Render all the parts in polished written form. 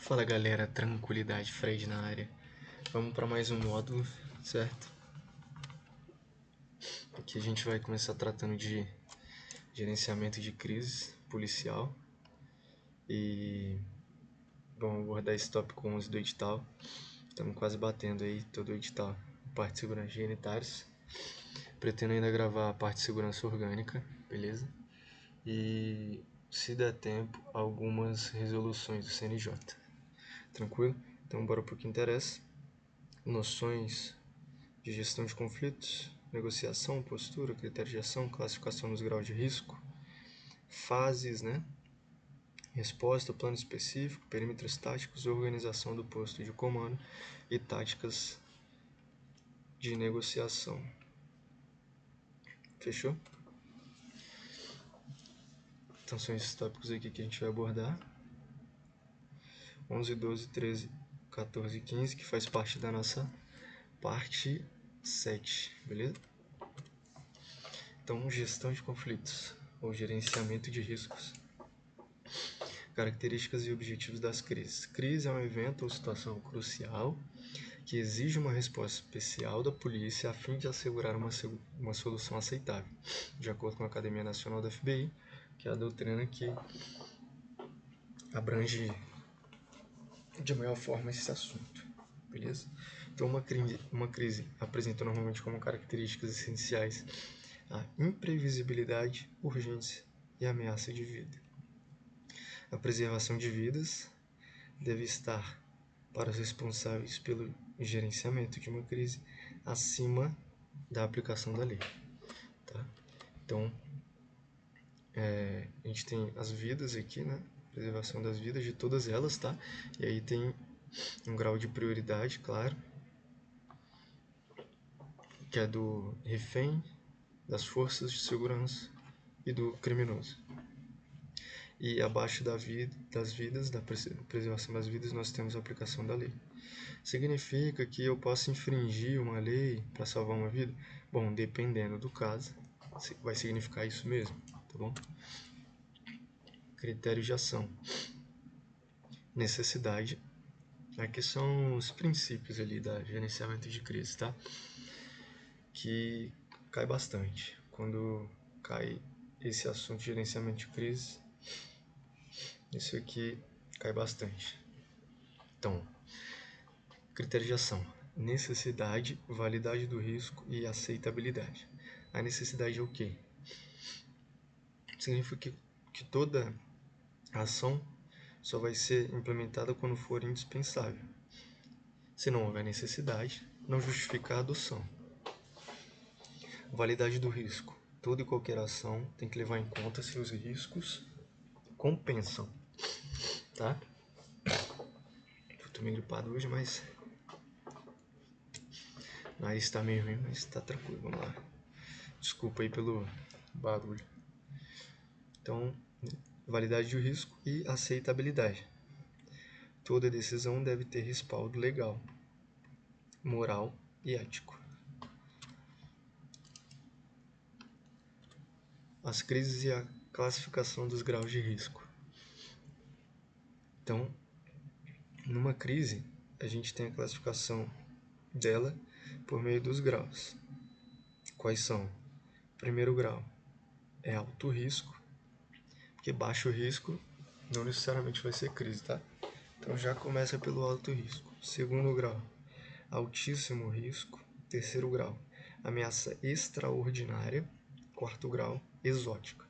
Fala galera, tranquilidade, Fred na área. Vamos para mais um módulo, certo? Aqui a gente vai começar tratando de gerenciamento de crises policial. E vamos abordar esse tópico 11 do edital. Estamos quase batendo aí todo o edital. Parte de segurança de genitários. Pretendo ainda gravar a parte de segurança orgânica, beleza? E se der tempo, algumas resoluções do CNJ. Tranquilo? Então bora pro que interessa. Noções de gestão de conflitos, negociação, postura, critério de ação, classificação dos graus de risco, fases, resposta, plano específico, perímetros táticos, organização do posto de comando e táticas de negociação. Fechou? Então são esses tópicos aqui que a gente vai abordar. 11, 12, 13, 14 e 15, que faz parte da nossa parte 7, beleza? Então, gestão de conflitos, ou gerenciamento de riscos. Características e objetivos das crises. Crise é um evento ou situação crucial que exige uma resposta especial da polícia a fim de assegurar uma solução aceitável, de acordo com a Academia Nacional da FBI, que é a doutrina que abrange de maior forma esse assunto, beleza? Então, uma crise apresenta normalmente como características essenciais a imprevisibilidade, urgência e ameaça de vida. A preservação de vidas deve estar para os responsáveis pelo gerenciamento de uma crise acima da aplicação da lei. Tá? Então, a gente tem as vidas aqui, preservação das vidas de todas elas, tá? E aí tem um grau de prioridade, claro, que é do refém, das forças de segurança e do criminoso. E abaixo das vidas, da preservação das vidas, nós temos a aplicação da lei. Significa que eu posso infringir uma lei para salvar uma vida? Bom, dependendo do caso, vai significar isso mesmo, tá bom? Critérios de ação. Necessidade. Aqui são os princípios ali da gerenciamento de crise, tá? Que cai bastante. Quando cai esse assunto de gerenciamento de crise, isso aqui cai bastante. Então, critério de ação. Necessidade, validade do risco e aceitabilidade. A necessidade é o quê? Significa que toda ação só vai ser implementada quando for indispensável. Se não houver necessidade, não justifica a adoção. Validade do risco. Toda e qualquer ação tem que levar em conta se os riscos compensam, tá? Eu tô meio gripado hoje, mas o nariz tá meio ruim, mas tá tranquilo, vamos lá. Desculpa aí pelo barulho. Então, validade do risco e aceitabilidade. Toda decisão deve ter respaldo legal, moral e ético. As crises e a classificação dos graus de risco. Então, numa crise, a gente tem a classificação dela por meio dos graus. Quais são? Primeiro grau é alto risco, porque baixo risco não necessariamente vai ser crise, tá? Então já começa pelo alto risco. Segundo grau, altíssimo risco. Terceiro grau, ameaça extraordinária. Quarto grau, exótica.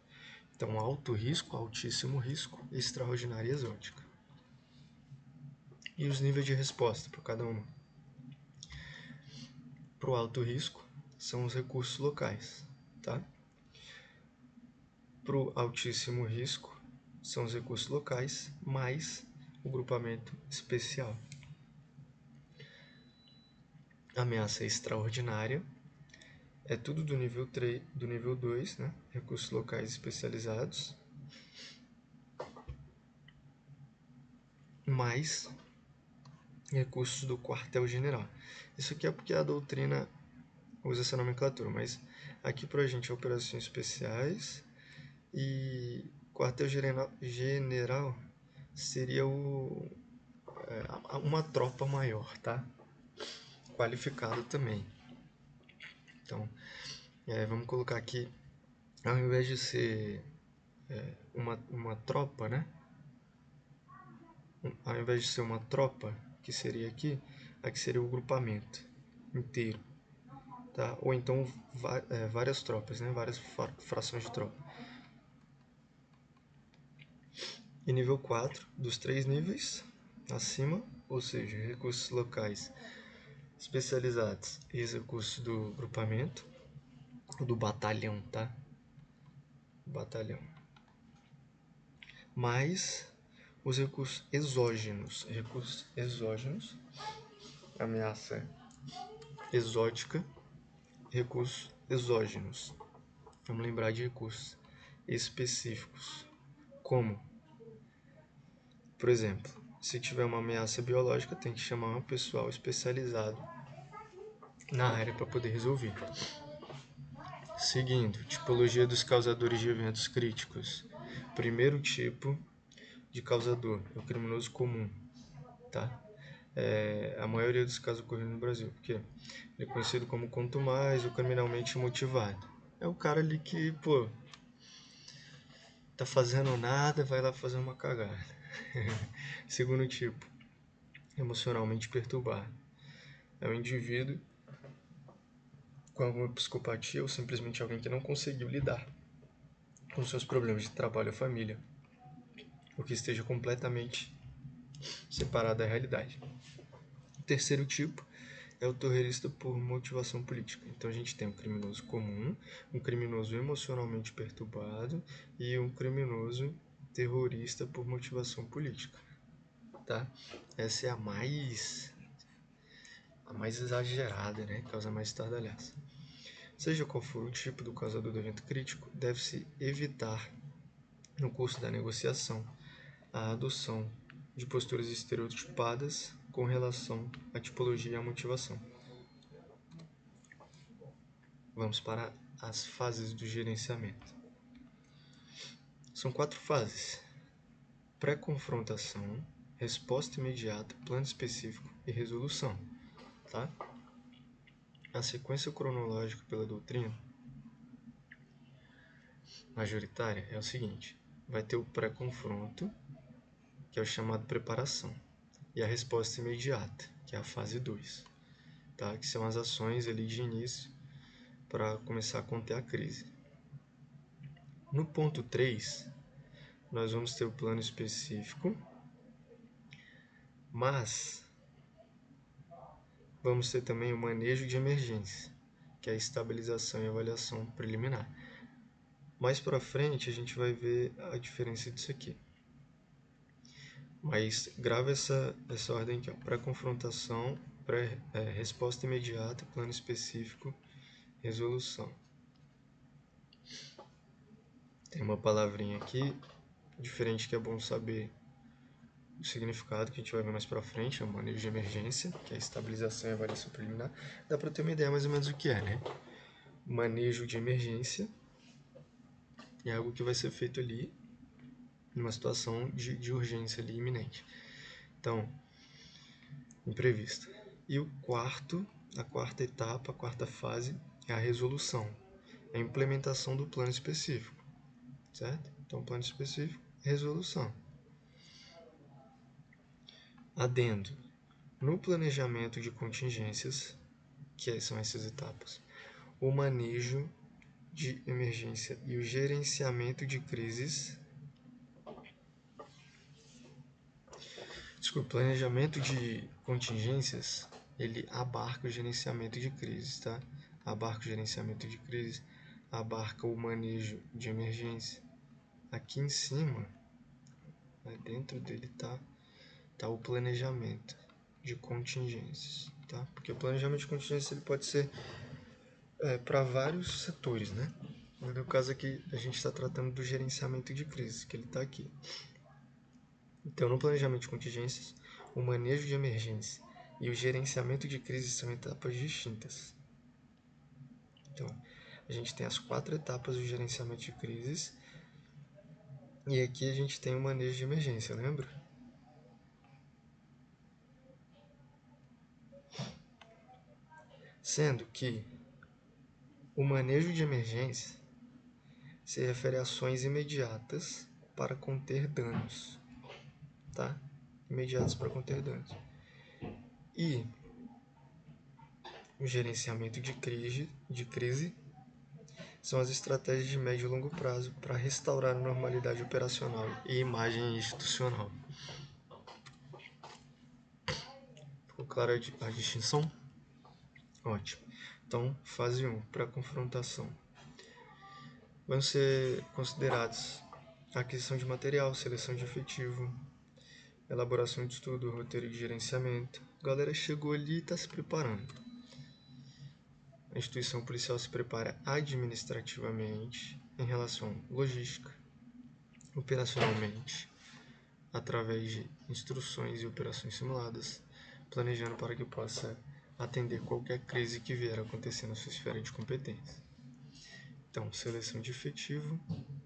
Então, alto risco, altíssimo risco, extraordinária e exótica. E os níveis de resposta para cada uma. Para o alto risco, são os recursos locais, tá? Para o altíssimo risco, são os recursos locais, mais o grupamento especial. Ameaça extraordinária é tudo do nível 3, do nível 2, recursos locais especializados, mais recursos do quartel-general. Isso aqui é porque a doutrina usa essa nomenclatura, mas aqui para a gente é operações especiais e quartel-general seria o uma tropa maior, tá? Qualificada também. Então, vamos colocar aqui, ao invés de ser uma tropa, né? Ao invés de ser uma tropa, que seria aqui seria o grupamento inteiro, tá? Ou então várias tropas, né? Várias frações de tropa. E nível 4, dos 3 níveis acima, ou seja, recursos locais especializados e os recursos do grupamento, do batalhão, tá? Batalhão. Mais os recursos exógenos. Recursos exógenos, ameaça exótica, recursos exógenos. Vamos lembrar de recursos específicos. Como? Por exemplo, se tiver uma ameaça biológica, tem que chamar um pessoal especializado na área para poder resolver. Seguindo, tipologia dos causadores de eventos críticos. Primeiro tipo de causador é o criminoso comum, tá? A maioria dos casos ocorrendo no Brasil, porque ele é conhecido como contumaz ou criminalmente motivado. É o cara ali que, tá fazendo nada, vai lá fazer uma cagada. Segundo tipo, emocionalmente perturbado. É um indivíduo com alguma psicopatia ou simplesmente alguém que não conseguiu lidar com seus problemas de trabalho ou família, ou que esteja completamente separado da realidade. O terceiro tipo é o terrorista por motivação política. Então a gente tem um criminoso comum, um criminoso emocionalmente perturbado e um criminoso terrorista por motivação política, tá? Essa é a mais exagerada, né? Causa mais estardalhaço. Seja qual for o tipo do causador do evento crítico, deve-se evitar, no curso da negociação, a adoção de posturas estereotipadas com relação à tipologia e à motivação. Vamos para as fases do gerenciamento. São 4 fases: pré-confrontação, resposta imediata, plano específico e resolução. Tá? A sequência cronológica pela doutrina majoritária é o seguinte: vai ter o pré-confronto, que é o chamado preparação, e a resposta imediata, que é a fase 2, tá? Que são as ações ali de início para começar a conter a crise. No ponto 3, nós vamos ter o plano específico, mas vamos ter também o manejo de emergência, que é a estabilização e avaliação preliminar. Mais para frente a gente vai ver a diferença disso aqui. Mas grava essa ordem aqui, pré-confrontação, resposta imediata, plano específico, resolução. Tem uma palavrinha aqui diferente que é bom saber o significado, que a gente vai ver mais pra frente, é o manejo de emergência, que é a estabilização e avaliação preliminar. Dá pra ter uma ideia mais ou menos do que é, né? Manejo de emergência é algo que vai ser feito ali numa situação de urgência ali iminente. Então, imprevisto. E a quarta etapa, a quarta fase é a resolução, é a implementação do plano específico, certo? Então, plano específico, resolução. Adendo. No planejamento de contingências, que são essas etapas, o manejo de emergência e o gerenciamento de crises. Desculpa, planejamento de contingências, ele abarca o gerenciamento de crises, tá? Abarca o gerenciamento de crises, abarca o manejo de emergência. Aqui em cima, dentro dele tá o planejamento de contingências, tá? Porque o planejamento de contingências ele pode ser para vários setores, né? No caso aqui, a gente está tratando do gerenciamento de crise, que ele está aqui. Então, no planejamento de contingências, o manejo de emergência e o gerenciamento de crise são etapas distintas. Então, a gente tem as 4 etapas do gerenciamento de crises e aqui a gente tem o manejo de emergência, lembra? Sendo que o manejo de emergência se refere a ações imediatas para conter danos, tá? Imediatas para conter danos. E o gerenciamento de crise são as estratégias de médio e longo prazo para restaurar a normalidade operacional e imagem institucional. Ficou clara a distinção? Ótimo. Então, fase 1, pré-confrontação. Vão ser considerados a aquisição de material, seleção de efetivo, elaboração de estudo, roteiro de gerenciamento. A galera chegou ali e está se preparando. A instituição policial se prepara administrativamente em relação à logística, operacionalmente, através de instruções e operações simuladas, planejando para que possa atender qualquer crise que vier a acontecer na sua esfera de competência. Então, seleção de efetivo,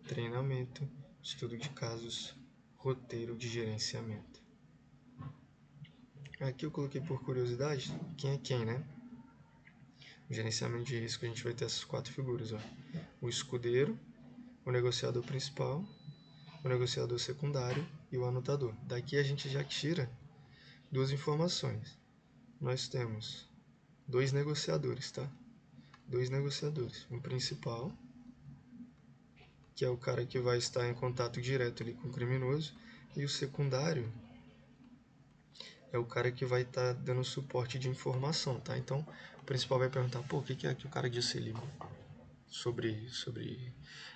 treinamento, estudo de casos, roteiro de gerenciamento. Aqui eu coloquei por curiosidade quem é quem, né? No gerenciamento de risco a gente vai ter essas 4 figuras, ó. O escudeiro, o negociador principal, o negociador secundário e o anotador. Daqui a gente já tira 2 informações. Nós temos 2 negociadores, tá? 2 negociadores. Um principal, que é o cara que vai estar em contato direto ali com o criminoso, e o secundário é o cara que vai estar dando suporte de informação, tá? Então, o principal vai perguntar, pô, o que é que o cara disse ali sobre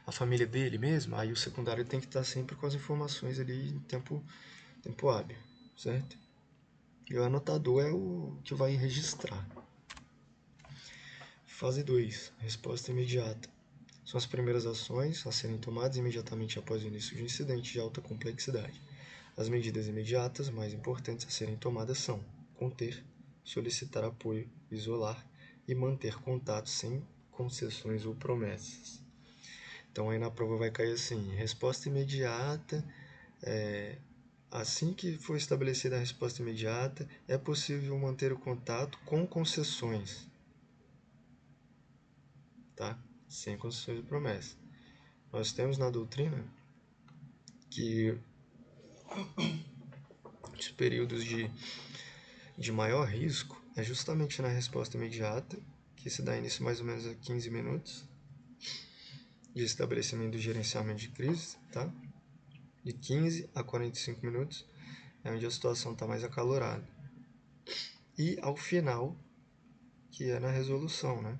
a família dele mesmo? Aí o secundário tem que estar sempre com as informações ali em tempo hábil, certo? E o anotador é o que vai registrar. Fase 2, resposta imediata. São as primeiras ações a serem tomadas imediatamente após o início de um incidente de alta complexidade. As medidas imediatas mais importantes a serem tomadas são conter, solicitar apoio, isolar e manter contato sem concessões ou promessas. Então aí na prova vai cair assim, resposta imediata, assim que for estabelecida a resposta imediata, é possível manter o contato com concessões, tá? Sem concessões ou promessas. Nós temos na doutrina que os períodos de maior risco é justamente na resposta imediata, que se dá início mais ou menos a 15 minutos de estabelecimento do gerenciamento de crise, tá? De 15 a 45 minutos é onde a situação está mais acalorada. E ao final, que é na resolução, né?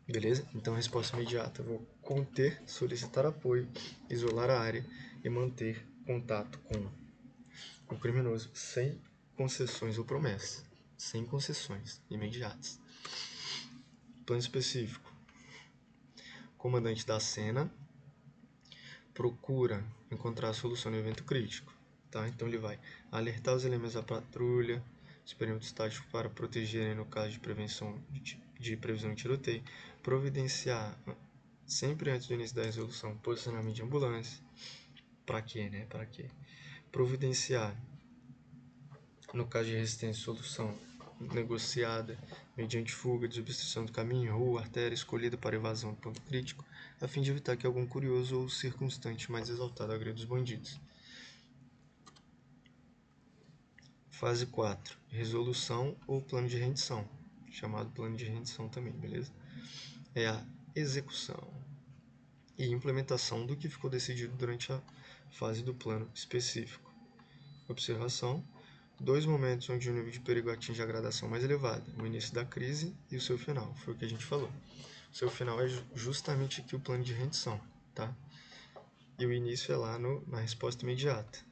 Beleza? Então, resposta imediata. Vou conter, solicitar apoio, isolar a área e manter contato com o criminoso sem concessões ou promessas. Sem concessões imediatas. Plano específico. O comandante da cena procura encontrar a solução no evento crítico. Tá? Então, ele vai alertar os elementos da patrulha, os perímetros táticos para protegerem no caso de previsão de tiroteio, providenciar sempre antes do início da resolução posicionamento de ambulância. Para quê, né? Para quê? Providenciar, no caso de resistência, solução negociada mediante fuga, desobstrução do caminho, rua, artéria escolhida para evasão do ponto crítico, a fim de evitar que algum curioso ou circunstante mais exaltado agreda os bandidos. Fase 4. Resolução ou plano de rendição, chamado plano de rendição também, beleza? É a execução e implementação do que ficou decidido durante a fase do plano específico. Observação: 2 momentos onde o nível de perigo atinge a gradação mais elevada, o início da crise e o seu final, foi o que a gente falou. O seu final é justamente aqui o plano de rendição, tá? E o início é lá na resposta imediata.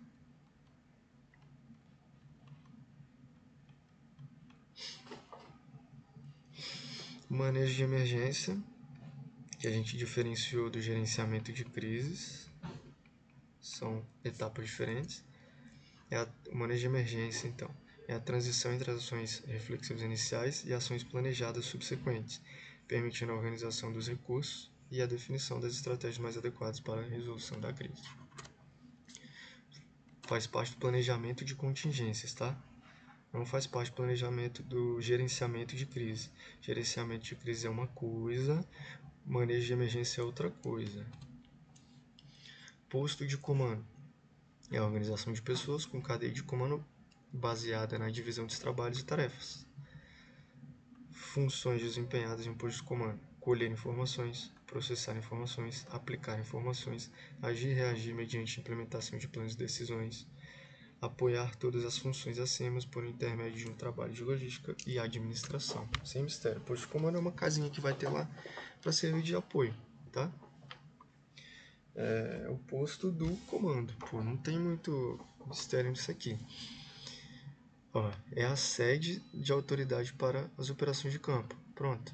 Manejo de emergência, que a gente diferenciou do gerenciamento de crises, são etapas diferentes. O manejo de emergência, então, é a transição entre as ações reflexivas iniciais e ações planejadas subsequentes, permitindo a organização dos recursos e a definição das estratégias mais adequadas para a resolução da crise. Faz parte do planejamento de contingências, tá? não faz parte do planejamento do gerenciamento de crise. Gerenciamento de crise é uma coisa, manejo de emergência é outra coisa. Posto de comando é a organização de pessoas com cadeia de comando baseada na divisão dos trabalhos e tarefas. Funções desempenhadas em um posto de comando: colher informações, processar informações, aplicar informações, agir e reagir mediante implementação de planos de decisões, apoiar todas as funções acima por intermédio de um trabalho de logística e administração. Sem mistério. Posto de comando é uma casinha que vai ter lá para servir de apoio, tá? É o posto do comando. Pô, não tem muito mistério nisso aqui. Ó, é a sede de autoridade para as operações de campo. Pronto.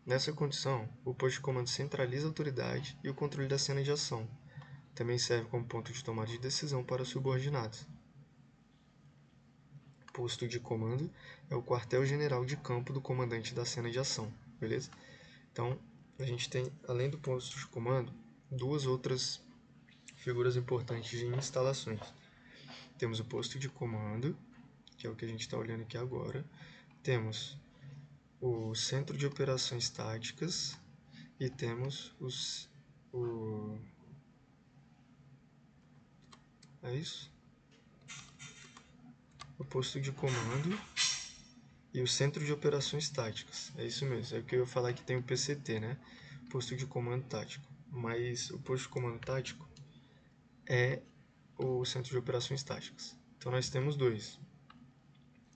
Nessa condição, o posto de comando centraliza a autoridade e o controle da cena de ação. Também serve como ponto de tomada de decisão para os subordinados. Posto de comando é o quartel-general de campo do comandante da cena de ação, beleza? Então, a gente tem, além do posto de comando, duas outras figuras importantes de instalações. Temos o posto de comando, que é o que a gente está olhando aqui agora. Temos o centro de operações táticas e temos é isso? O posto de comando e o centro de operações táticas. É isso mesmo. É o que eu ia falar que tem o PCT, né? Posto de comando tático. Mas o posto de comando tático é o centro de operações táticas. Então nós temos dois: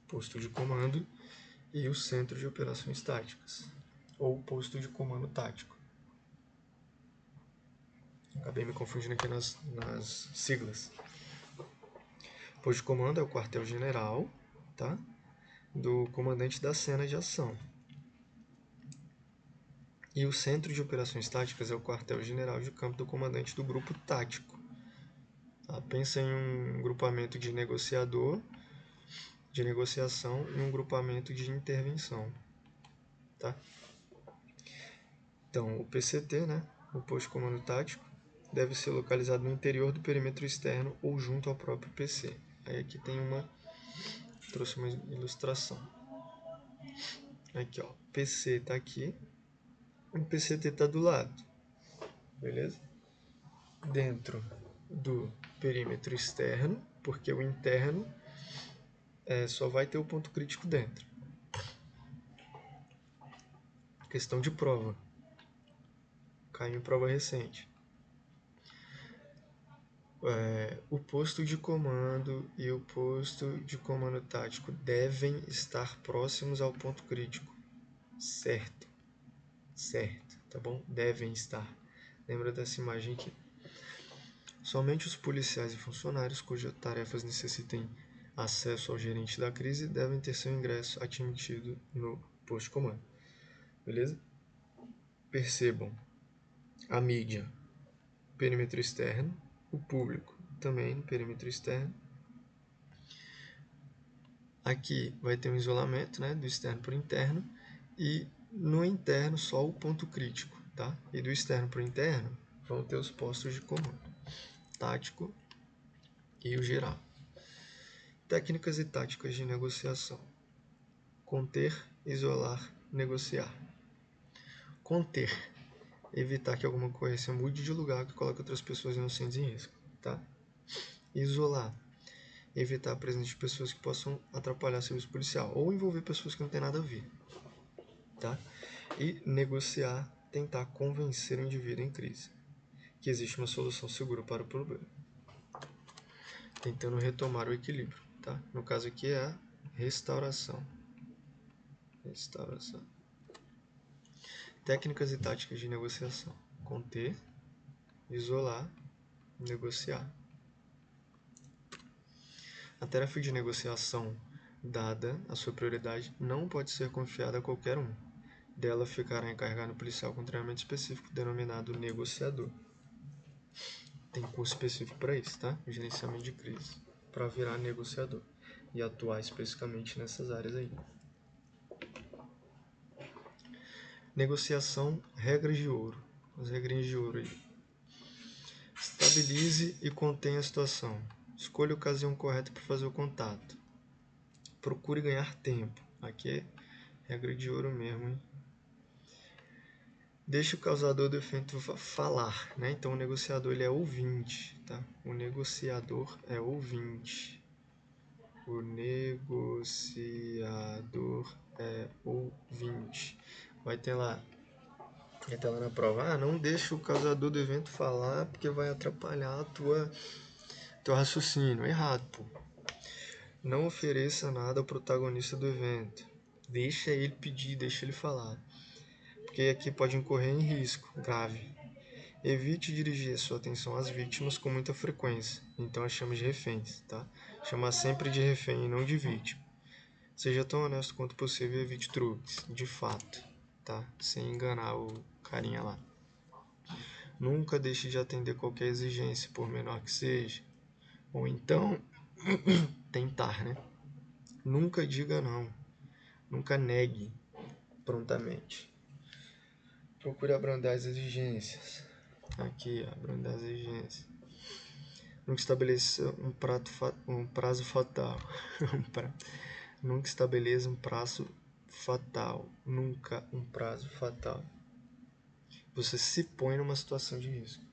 posto de comando e o centro de operações táticas, ou posto de comando tático. Acabei me confundindo aqui nas siglas. Posto de comando é o quartel-general, tá? Do comandante da cena de ação. E o centro de operações táticas é o quartel-general de campo do comandante do grupo tático. Tá? Pensa em um grupamento de negociador, de negociação e um grupamento de intervenção. Tá? Então, o PCT, né, o posto de comando tático, deve ser localizado no interior do perímetro externo ou junto ao próprio PC. Aí aqui tem trouxe uma ilustração. Aqui, ó, PC está aqui, o PCT está do lado, beleza? Dentro do perímetro externo, porque o interno só vai ter o ponto crítico dentro. Questão de prova. Caiu em prova recente. O posto de comando e o posto de comando tático devem estar próximos ao ponto crítico. Certo, tá bom? Devem estar. Lembra dessa imagem aqui. Somente os policiais e funcionários cujas tarefas necessitem acesso ao gerente da crise devem ter seu ingresso admitido no posto de comando. Beleza? Percebam, a mídia, perímetro externo, o público também no perímetro externo. Aqui vai ter um isolamento, né, do externo para o interno, e no interno só o ponto crítico, tá? E do externo para o interno vão ter os postos de comando, tático e o geral. Técnicas e táticas de negociação: conter, isolar, negociar. Conter: evitar que alguma ocorrência mude de lugar que coloque outras pessoas inocentes em risco, tá? Isolar: evitar a presença de pessoas que possam atrapalhar o serviço policial ou envolver pessoas que não têm nada a ver, tá? E negociar: tentar convencer o indivíduo em crise que existe uma solução segura para o problema, tentando retomar o equilíbrio, tá? No caso aqui é a restauração. Técnicas e táticas de negociação: conter, isolar, negociar. A tarefa de negociação, dada a sua prioridade, não pode ser confiada a qualquer um. Dela ficará encarregado o policial com treinamento específico denominado negociador. Tem curso específico para isso, tá? Gerenciamento de crise, para virar negociador e atuar especificamente nessas áreas aí. Negociação, regras de ouro. As regrinhas de ouro aí. Estabilize e contenha a situação. Escolha a ocasião correta para fazer o contato. procure ganhar tempo. Aqui é regra de ouro mesmo, hein? Deixe o causador do efeito falar, né? Então o negociador ele é ouvinte, tá? O negociador é ouvinte. O negociador é ouvinte. Vai ter lá na prova, não deixe o causador do evento falar porque vai atrapalhar teu raciocínio. Errado, pô. Não ofereça nada ao protagonista do evento. Deixa ele pedir, deixa ele falar. Porque aqui pode incorrer em risco grave. Evite dirigir sua atenção às vítimas com muita frequência. Então as chame de reféns, tá? Chamar sempre de refém e não de vítima. Seja tão honesto quanto possível e evite truques, de fato, tá? Sem enganar o carinha lá. Nunca deixe de atender qualquer exigência, por menor que seja. Ou então, tentar, né? Nunca diga não. Nunca negue prontamente. Procure abrandar as exigências. Aqui, abrandar as exigências. Nunca estabeleça um prazo fatal. Nunca estabeleça um prazo fatal. Nunca um prazo fatal. Você se põe numa situação de risco.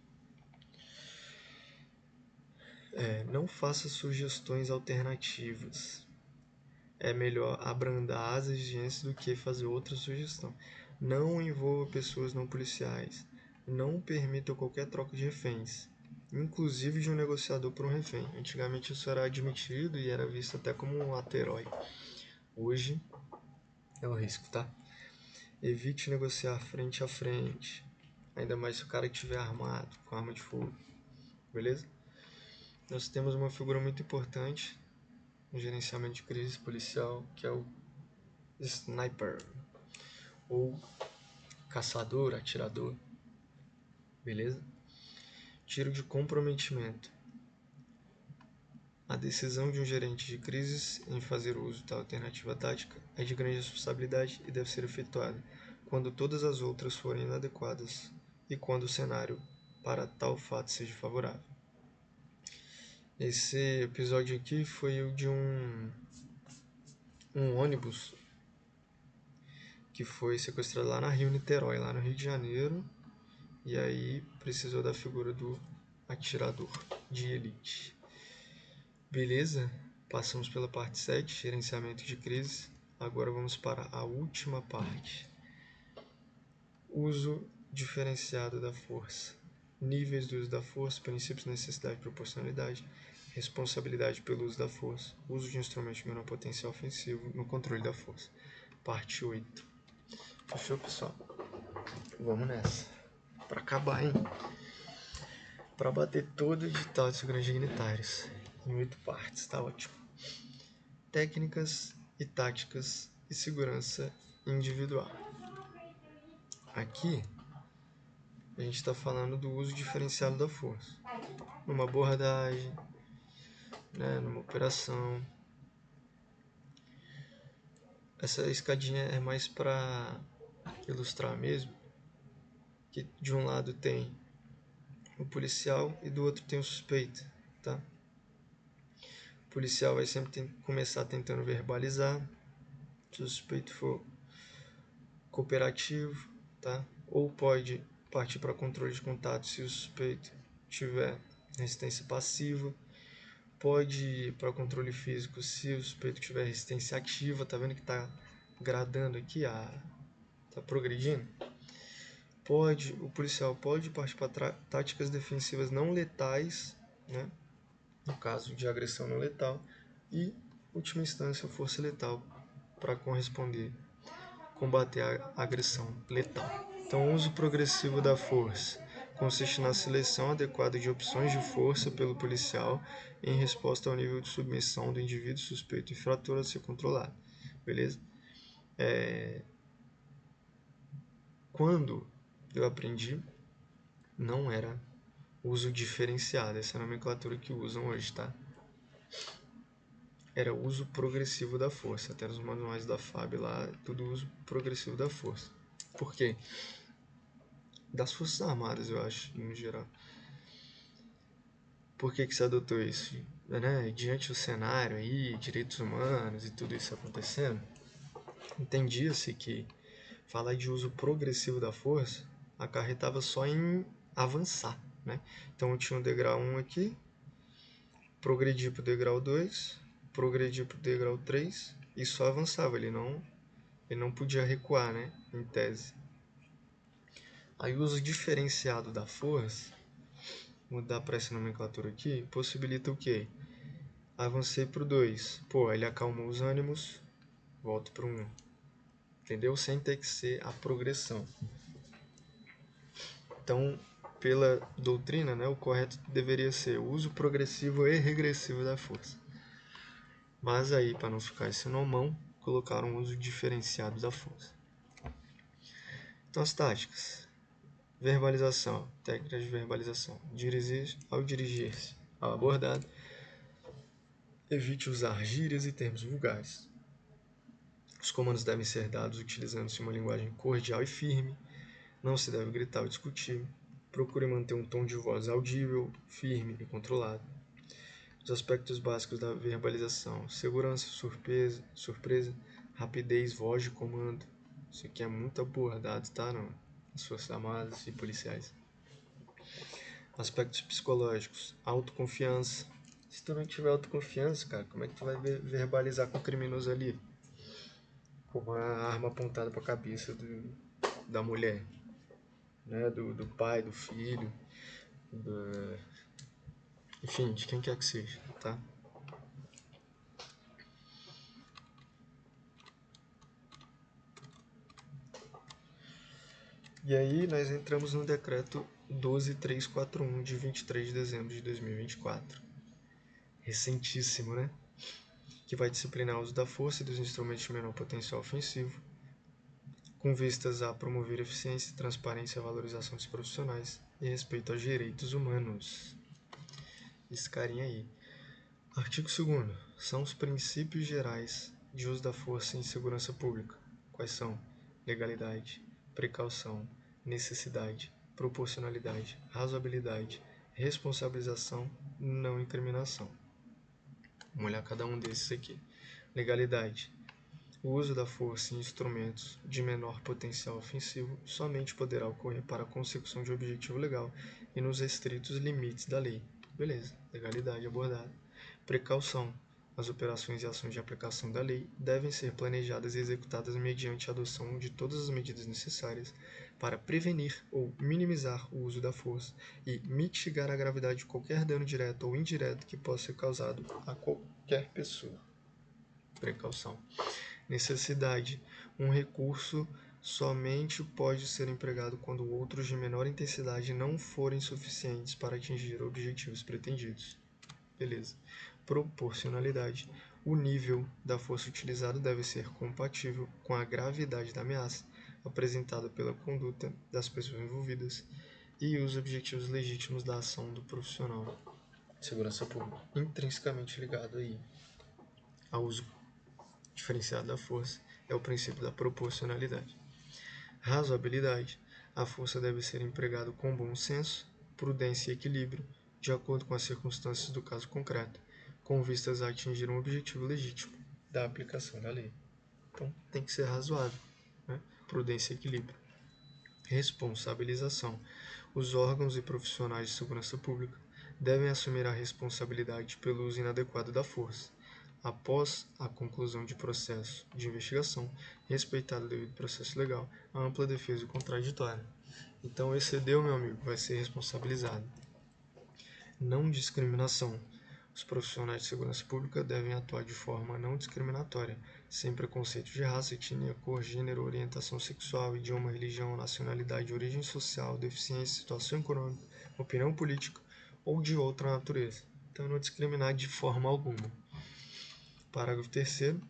Não faça sugestões alternativas. É melhor abrandar as exigências do que fazer outra sugestão. Não envolva pessoas não policiais. Não permita qualquer troca de reféns, inclusive de um negociador por um refém. Antigamente isso era admitido e era visto até como um ato herói. Hoje é o risco, tá? Evite negociar frente a frente, ainda mais se o cara estiver armado, com arma de fogo. Beleza? Nós temos uma figura muito importante no gerenciamento de crise policial, que é o sniper, ou caçador, atirador. Beleza? Tiro de comprometimento. A decisão de um gerente de crises em fazer uso da alternativa tática é de grande responsabilidade e deve ser efetuada quando todas as outras forem inadequadas e quando o cenário para tal fato seja favorável. Esse episódio aqui foi o de um ônibus que foi sequestrado lá na Niterói, lá no Rio de Janeiro, e aí precisou da figura do atirador de elite. Beleza? Passamos pela parte 7, gerenciamento de crise. Agora vamos para a última parte. Uso diferenciado da força. Níveis do uso da força, princípios de necessidade e proporcionalidade, responsabilidade pelo uso da força, uso de instrumentos de menor potencial ofensivo no controle da força. Parte 8. Fechou, pessoal? Vamos nessa. Para acabar, hein? Para bater todo o edital de segurança dignitários. Em 8 partes, tá ótimo. Técnicas e táticas e segurança individual. Aqui, a gente está falando do uso diferenciado da força. Numa abordagem, né, numa operação. Essa escadinha é mais para ilustrar mesmo que de um lado tem o policial e do outro tem o suspeito, tá? O policial vai sempre começar tentando verbalizar, se o suspeito for cooperativo, tá? Ou pode partir para controle de contato se o suspeito tiver resistência passiva, pode ir para controle físico se o suspeito tiver resistência ativa, tá vendo que tá gradando aqui, tá progredindo? O policial pode partir para táticas defensivas não letais, né? No caso de agressão não letal, e, última instância, força letal para combater a agressão letal. Então, o uso progressivo da força consiste na seleção adequada de opções de força pelo policial em resposta ao nível de submissão do indivíduo suspeito infrator a ser controlado. Beleza? Quando eu aprendi, não era uso diferenciado, essa é a nomenclatura que usam hoje, tá? Era uso progressivo da força. Até nos manuais da FAB lá, tudo uso progressivo da força. Por quê? Das Forças Armadas, eu acho, no geral. Por que se adotou isso? Né? Diante do cenário aí, direitos humanos e tudo isso acontecendo, entendia-se que falar de uso progressivo da força acarretava só em avançar, né? Então eu tinha o degrau 1 aqui, progredir para o degrau 2, progredir para o degrau 3 e só avançava, ele não podia recuar, né? Em tese. Aí o uso diferenciado da força, mudar para essa nomenclatura aqui, possibilita o quê? Avancei para o 2. Pô, ele acalmou os ânimos, volto para o 1. Entendeu? Sem ter que ser a progressão. Então, pela doutrina, né, o correto deveria ser o uso progressivo e regressivo da força. Mas aí, para não ficar esse nomão, colocaram um uso diferenciado da força. Então, as táticas. Verbalização, técnicas de verbalização. Ao dirigir-se ao abordado, evite usar gírias e termos vulgares. Os comandos devem ser dados utilizando-se uma linguagem cordial e firme. Não se deve gritar ou discutir. Procure manter um tom de voz audível, firme e controlado. Os aspectos básicos da verbalização: segurança, surpresa, rapidez, voz de comando. Isso aqui é muito abordado, tá? Nas Forças Armadas e policiais. Aspectos psicológicos: autoconfiança. Se tu não tiver autoconfiança, cara, como é que tu vai verbalizar com o criminoso ali? Com uma arma apontada para a cabeça da mulher, né? Do pai, do filho, enfim, de quem quer que seja, tá? E aí nós entramos no decreto 12341 de 23 de dezembro de 2024. Recentíssimo, né? Que vai disciplinar o uso da força e dos instrumentos de menor potencial ofensivo, com vistas a promover eficiência, transparência, valorização dos profissionais e respeito aos direitos humanos. Esse carinha aí. Artigo 2º. São os princípios gerais de uso da força em segurança pública. Quais são? Legalidade, precaução, necessidade, proporcionalidade, razoabilidade, responsabilização, não incriminação. Vamos olhar cada um desses aqui. Legalidade. O uso da força em instrumentos de menor potencial ofensivo somente poderá ocorrer para a consecução de objetivo legal e nos restritos limites da lei. Beleza, legalidade abordada. Precaução. As operações e ações de aplicação da lei devem ser planejadas e executadas mediante a adoção de todas as medidas necessárias para prevenir ou minimizar o uso da força e mitigar a gravidade de qualquer dano direto ou indireto que possa ser causado a qualquer pessoa. Precaução. Necessidade. Um recurso somente pode ser empregado quando outros de menor intensidade não forem suficientes para atingir objetivos pretendidos. Beleza. Proporcionalidade. O nível da força utilizada deve ser compatível com a gravidade da ameaça apresentada pela conduta das pessoas envolvidas e os objetivos legítimos da ação do profissional de segurança pública, intrinsecamente ligado aí ao uso diferenciado da força, é o princípio da proporcionalidade. Razoabilidade. A força deve ser empregada com bom senso, prudência e equilíbrio, de acordo com as circunstâncias do caso concreto, com vistas a atingir um objetivo legítimo da aplicação da lei. Então, tem que ser razoável, né? Prudência e equilíbrio. Responsabilização. Os órgãos e profissionais de segurança pública devem assumir a responsabilidade pelo uso inadequado da força, após a conclusão de processo de investigação, respeitado o devido processo legal, a ampla defesa e contraditória. Então, excedeu, meu amigo, vai ser responsabilizado. Não discriminação. Os profissionais de segurança pública devem atuar de forma não discriminatória, sem preconceito de raça, etnia, cor, gênero, orientação sexual, idioma, religião, nacionalidade, origem social, deficiência, situação econômica, opinião política ou de outra natureza. Então, não discriminar de forma alguma. Parágrafo 3º.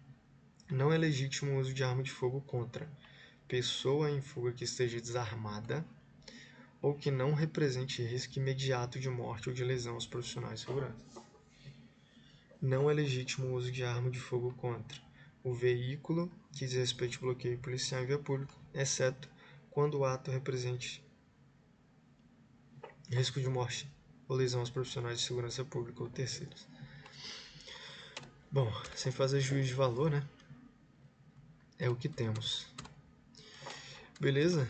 Não é legítimo o uso de arma de fogo contra pessoa em fuga que esteja desarmada ou que não represente risco imediato de morte ou de lesão aos profissionais de segurança. Não é legítimo o uso de arma de fogo contra o veículo que diz respeito ao bloqueio policial em via pública, exceto quando o ato represente risco de morte ou lesão aos profissionais de segurança pública ou terceiros. Bom, sem fazer juízo de valor, né? É o que temos. Beleza?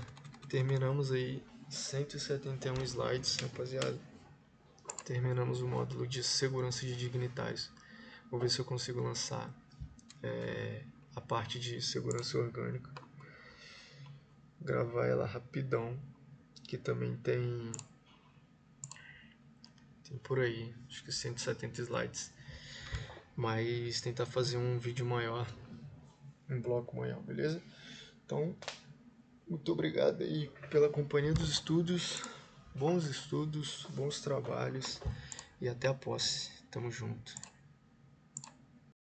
Terminamos aí 171 slides, rapaziada. Terminamos o módulo de segurança de dignitários. Vou ver se eu consigo lançar a parte de segurança orgânica. Gravar ela rapidão, que também tem por aí, acho que 170 slides. Mas tentar fazer um vídeo maior, um bloco maior, beleza? Então, muito obrigado aí pela companhia dos estudos. Bons estudos, bons trabalhos e até a posse. Tamo junto.